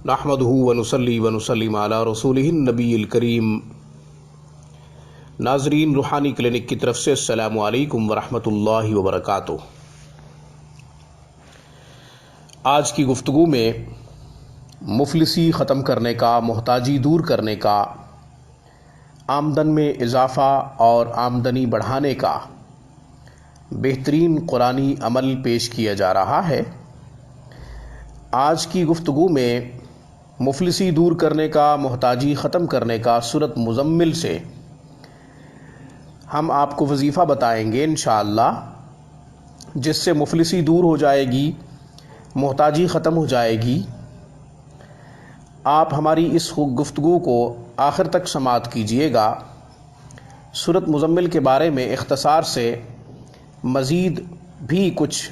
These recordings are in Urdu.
نحمدہ ونصلی ونسلم علی رسولہ النبی الکریم۔ ناظرین، روحانی کلینک کی طرف سے السلام علیکم ورحمۃ اللہ وبرکاتہ۔ آج کی گفتگو میں مفلسی ختم کرنے کا، محتاجی دور کرنے کا، آمدن میں اضافہ اور آمدنی بڑھانے کا بہترین قرآنی عمل پیش کیا جا رہا ہے۔ آج کی گفتگو میں مفلسی دور کرنے کا، محتاجی ختم کرنے کا سورۃ مزمل سے ہم آپ کو وظیفہ بتائیں گے انشاءاللہ، جس سے مفلسی دور ہو جائے گی، محتاجی ختم ہو جائے گی۔ آپ ہماری اس گفتگو کو آخر تک سماعت کیجئے گا۔ سورۃ مزمل کے بارے میں اختصار سے مزید بھی کچھ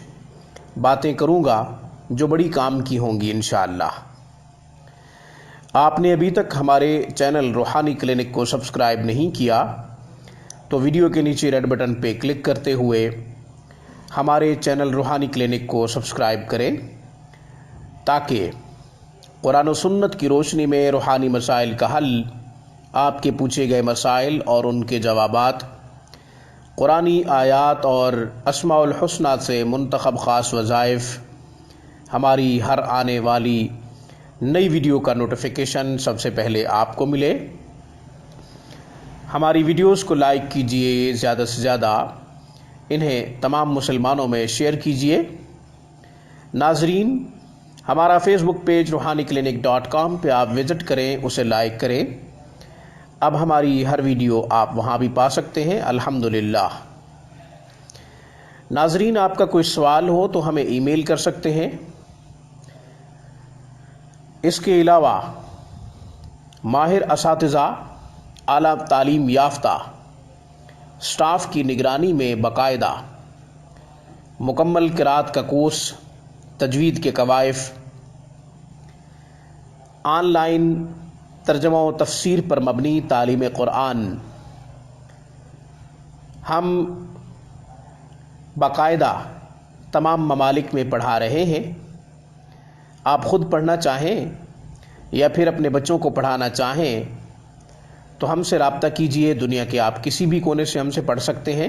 باتیں کروں گا جو بڑی کام کی ہوں گی انشاءاللہ۔ آپ نے ابھی تک ہمارے چینل روحانی کلینک کو سبسکرائب نہیں کیا تو ویڈیو کے نیچے ریڈ بٹن پہ کلک کرتے ہوئے ہمارے چینل روحانی کلینک کو سبسکرائب کریں، تاکہ قرآن و سنت کی روشنی میں روحانی مسائل کا حل، آپ کے پوچھے گئے مسائل اور ان کے جوابات، قرآنی آیات اور اسماء الحسنی سے منتخب خاص وظائف، ہماری ہر آنے والی نئی ویڈیو کا نوٹیفیکیشن سب سے پہلے آپ کو ملے۔ ہماری ویڈیوز کو لائک کیجئے، زیادہ سے زیادہ انہیں تمام مسلمانوں میں شیئر کیجئے۔ ناظرین، ہمارا فیس بک پیج روحانیکلینک.com پہ آپ وزٹ کریں، اسے لائک کریں۔ اب ہماری ہر ویڈیو آپ وہاں بھی پا سکتے ہیں الحمدللہ۔ ناظرین، آپ کا کوئی سوال ہو تو ہمیں ای میل کر سکتے ہیں۔ اس کے علاوہ ماہر اساتذہ، اعلیٰ تعلیم یافتہ سٹاف کی نگرانی میں باقاعدہ مکمل قرات کا کورس، تجوید کے قوائف، آن لائن ترجمہ و تفسیر پر مبنی تعلیم قرآن ہم باقاعدہ تمام ممالک میں پڑھا رہے ہیں۔ آپ خود پڑھنا چاہیں یا پھر اپنے بچوں کو پڑھانا چاہیں تو ہم سے رابطہ کیجئے۔ دنیا کے آپ کسی بھی کونے سے ہم سے پڑھ سکتے ہیں۔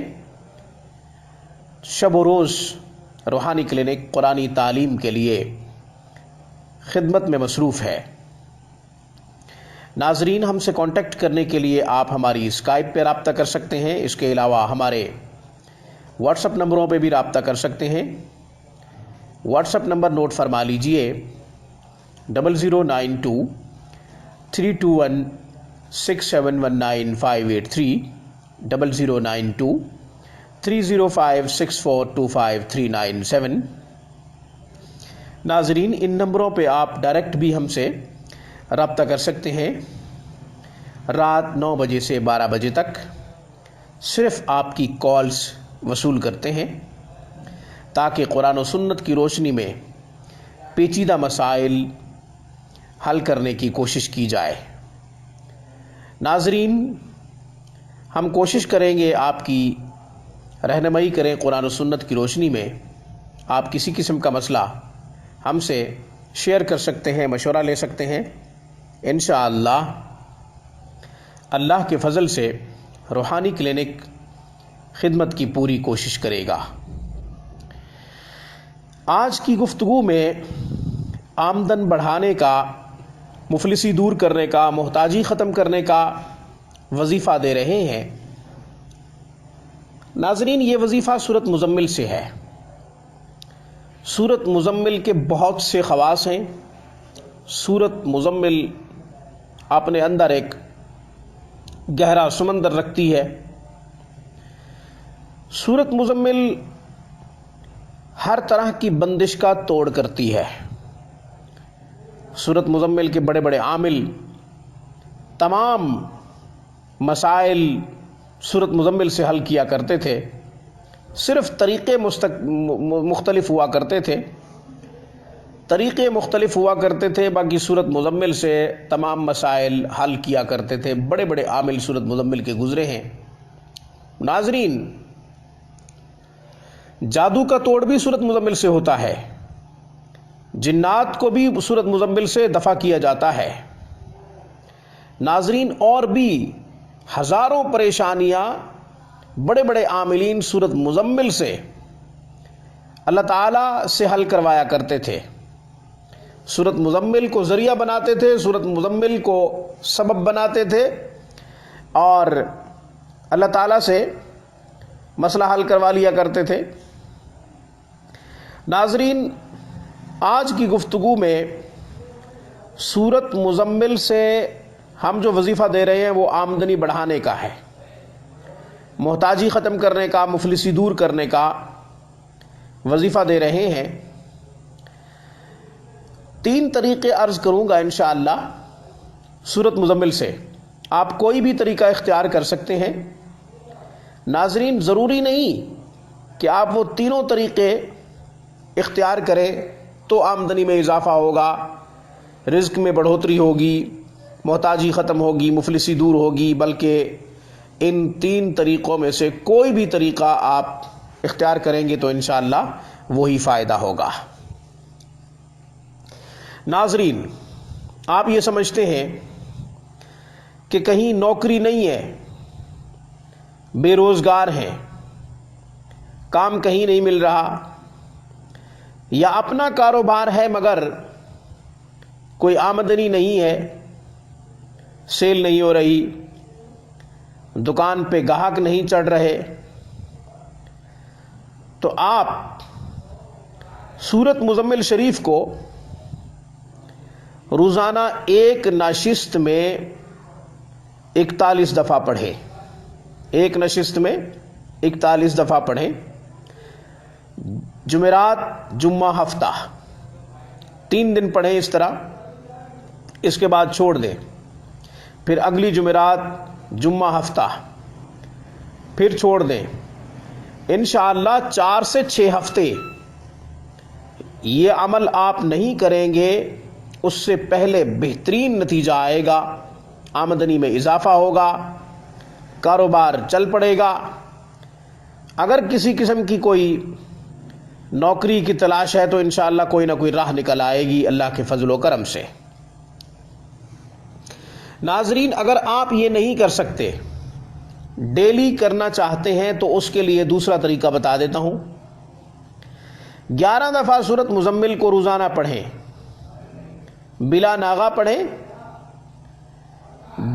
شب و روز روحانی کلینک قرآنی تعلیم کے لیے خدمت میں مصروف ہے۔ ناظرین، ہم سے کانٹیکٹ کرنے کے لیے آپ ہماری اسکائپ پہ رابطہ کر سکتے ہیں۔ اس کے علاوہ ہمارے واٹس اپ نمبروں پہ بھی رابطہ کر سکتے ہیں۔ واٹس اپ نمبر نوٹ فرما لیجئے: 0092 321 6719583 0092 305 6425397۔ ناظرین، ان نمبروں پہ آپ ڈائریکٹ بھی ہم سے رابطہ کر سکتے ہیں۔ رات 9 بجے سے 12 بجے تک صرف آپ کی کالز وصول کرتے ہیں، تاکہ قرآن و سنت کی روشنی میں پیچیدہ مسائل حل کرنے کی کوشش کی جائے۔ ناظرین، ہم کوشش کریں گے آپ کی رہنمائی کریں قرآن و سنت کی روشنی میں۔ آپ کسی قسم کا مسئلہ ہم سے شیئر کر سکتے ہیں، مشورہ لے سکتے ہیں۔ انشاءاللہ اللہ کے فضل سے روحانی کلینک خدمت کی پوری کوشش کرے گا۔ آج کی گفتگو میں آمدن بڑھانے کا، مفلسی دور کرنے کا، محتاجی ختم کرنے کا وظیفہ دے رہے ہیں۔ ناظرین، یہ وظیفہ سورۃ مزمل سے ہے۔ سورۃ مزمل کے بہت سے خواص ہیں۔ سورۃ مزمل اپنے اندر ایک گہرا سمندر رکھتی ہے۔ سورۃ مزمل ہر طرح کی بندش کا توڑ کرتی ہے۔ سورۃ مزمل کے بڑے بڑے عامل، تمام مسائل سورۃ مزمل سے حل کیا کرتے تھے۔ صرف طریقے مختلف ہوا کرتے تھے، باقی سورۃ مزمل سے تمام مسائل حل کیا کرتے تھے۔ بڑے بڑے عامل سورۃ مزمل کے گزرے ہیں۔ ناظرین، جادو کا توڑ بھی سورۃ مزمل سے ہوتا ہے۔ جنات کو بھی سورۃ مزمل سے دفع کیا جاتا ہے۔ ناظرین، اور بھی ہزاروں پریشانیاں بڑے بڑے عاملین سورۃ مزمل سے اللہ تعالیٰ سے حل کروایا کرتے تھے، سورۃ مزمل کو ذریعہ بناتے تھے، سورۃ مزمل کو سبب بناتے تھے اور اللہ تعالیٰ سے مسئلہ حل کروا لیا کرتے تھے۔ ناظرین، آج کی گفتگو میں سورۃ مزمل سے ہم جو وظیفہ دے رہے ہیں وہ آمدنی بڑھانے کا ہے، محتاجی ختم کرنے کا، مفلسی دور کرنے کا وظیفہ دے رہے ہیں۔ 3 طریقے عرض کروں گا انشاءاللہ سورۃ مزمل سے، آپ کوئی بھی طریقہ اختیار کر سکتے ہیں۔ ناظرین، ضروری نہیں کہ آپ وہ تینوں طریقے اختیار کریں تو آمدنی میں اضافہ ہوگا، رزق میں بڑھوتری ہوگی، محتاجی ختم ہوگی، مفلسی دور ہوگی، بلکہ ان 3 طریقوں میں سے کوئی بھی طریقہ آپ اختیار کریں گے تو انشاءاللہ وہی فائدہ ہوگا۔ ناظرین، آپ یہ سمجھتے ہیں کہ کہیں نوکری نہیں ہے، بے روزگار ہیں، کام کہیں نہیں مل رہا، یا اپنا کاروبار ہے مگر کوئی آمدنی نہیں ہے، سیل نہیں ہو رہی، دکان پہ گاہک نہیں چڑھ رہے، تو آپ سورۃ مزمل شریف کو روزانہ ایک نشست میں 41 دفعہ پڑھیں، ایک نشست میں 41 دفعہ پڑھیں، جمعرات، جمعہ، ہفتہ 3 دن پڑھیں اس طرح، اس کے بعد چھوڑ دیں، پھر اگلی جمعرات، جمعہ، ہفتہ پھر چھوڑ دیں۔ انشاءاللہ 4 سے 6 ہفتے یہ عمل آپ نہیں کریں گے، اس سے پہلے بہترین نتیجہ آئے گا، آمدنی میں اضافہ ہوگا، کاروبار چل پڑے گا۔ اگر کسی قسم کی کوئی نوکری کی تلاش ہے تو انشاءاللہ کوئی نہ کوئی راہ نکل آئے گی اللہ کے فضل و کرم سے۔ ناظرین، اگر آپ یہ نہیں کر سکتے، ڈیلی کرنا چاہتے ہیں تو اس کے لیے دوسرا طریقہ بتا دیتا ہوں۔ 11 دفعہ سورۃ مزمل کو روزانہ پڑھیں، بلا ناغہ پڑھیں،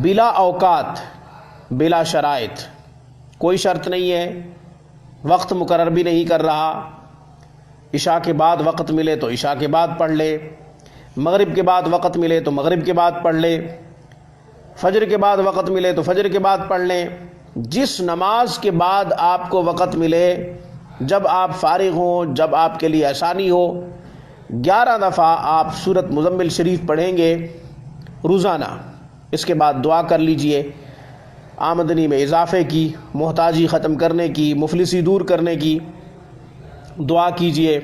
بلا اوقات، بلا شرائط، کوئی شرط نہیں ہے، وقت مقرر بھی نہیں کر رہا، عشاء کے بعد وقت ملے تو عشاء کے بعد پڑھ لے، مغرب کے بعد وقت ملے تو مغرب کے بعد پڑھ لے، فجر کے بعد وقت ملے تو فجر کے بعد پڑھ لیں، جس نماز کے بعد آپ کو وقت ملے، جب آپ فارغ ہوں، جب آپ کے لیے آسانی ہو، 11 دفعہ آپ سورۃ مزمل شریف پڑھیں گے روزانہ۔ اس کے بعد دعا کر لیجئے آمدنی میں اضافے کی، محتاجی ختم کرنے کی، مفلسی دور کرنے کی دعا کیجئے۔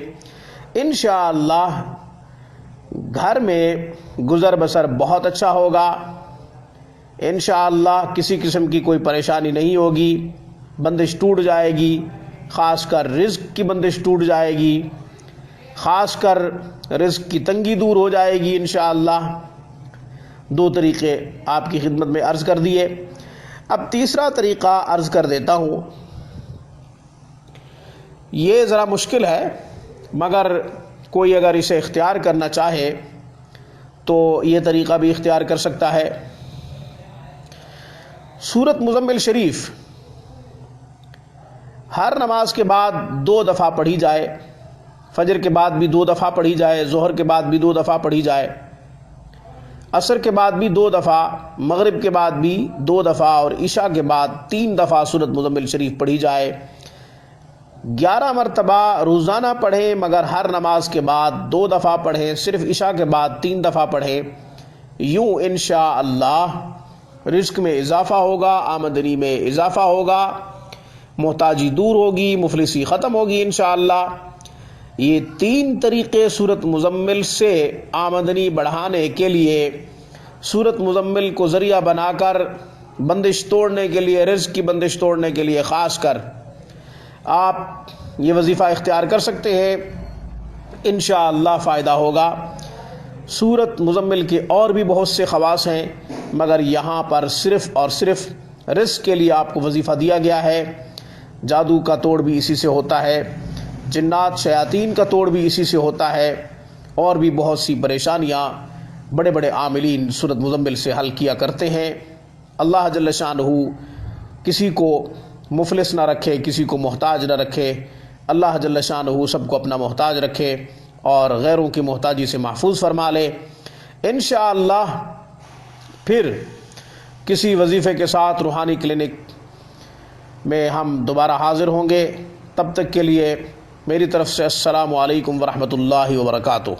انشاءاللہ گھر میں گزر بسر بہت اچھا ہوگا، انشاءاللہ کسی قسم کی کوئی پریشانی نہیں ہوگی، بندش ٹوٹ جائے گی، خاص کر رزق کی بندش ٹوٹ جائے گی، خاص کر رزق کی تنگی دور ہو جائے گی انشاءاللہ۔ 2 طریقے آپ کی خدمت میں عرض کر دیے، اب تیسرا طریقہ عرض کر دیتا ہوں۔ یہ ذرا مشکل ہے، مگر کوئی اگر اسے اختیار کرنا چاہے تو یہ طریقہ بھی اختیار کر سکتا ہے۔ سورۃ مزمل شریف ہر نماز کے بعد 2 دفعہ پڑھی جائے، فجر کے بعد بھی 2 دفعہ پڑھی جائے، ظہر کے بعد بھی 2 دفعہ پڑھی جائے، عصر کے بعد بھی 2 دفعہ، مغرب کے بعد بھی 2 دفعہ اور عشاء کے بعد 3 دفعہ سورۃ مزمل شریف پڑھی جائے۔ 11 مرتبہ روزانہ پڑھیں، مگر ہر نماز کے بعد 2 دفعہ پڑھیں، صرف عشاء کے بعد 3 دفعہ پڑھیں۔ یوں انشاءاللہ رزق میں اضافہ ہوگا، آمدنی میں اضافہ ہوگا، محتاجی دور ہوگی، مفلسی ختم ہوگی انشاءاللہ۔ یہ 3 طریقے سورۃ مزمل سے آمدنی بڑھانے کے لیے، سورۃ مزمل کو ذریعہ بنا کر بندش توڑنے کے لیے، رزق کی بندش توڑنے کے لیے خاص کر آپ یہ وظیفہ اختیار کر سکتے ہیں۔ انشاءاللہ فائدہ ہوگا۔ سورت مزمل کے اور بھی بہت سے خواص ہیں، مگر یہاں پر صرف اور صرف رزق کے لیے آپ کو وظیفہ دیا گیا ہے۔ جادو کا توڑ بھی اسی سے ہوتا ہے، جنات شیاطین کا توڑ بھی اسی سے ہوتا ہے، اور بھی بہت سی پریشانیاں بڑے بڑے عاملین سورت مزمل سے حل کیا کرتے ہیں۔ اللہ جل شانہ کسی کو مفلس نہ رکھے، کسی کو محتاج نہ رکھے۔ اللہ جل شانہ سب کو اپنا محتاج رکھے اور غیروں کی محتاجی سے محفوظ فرما لے۔ انشاءاللہ پھر کسی وظیفے کے ساتھ روحانی کلینک میں ہم دوبارہ حاضر ہوں گے۔ تب تک کے لیے میری طرف سے السلام علیکم ورحمۃ اللہ وبرکاتہ۔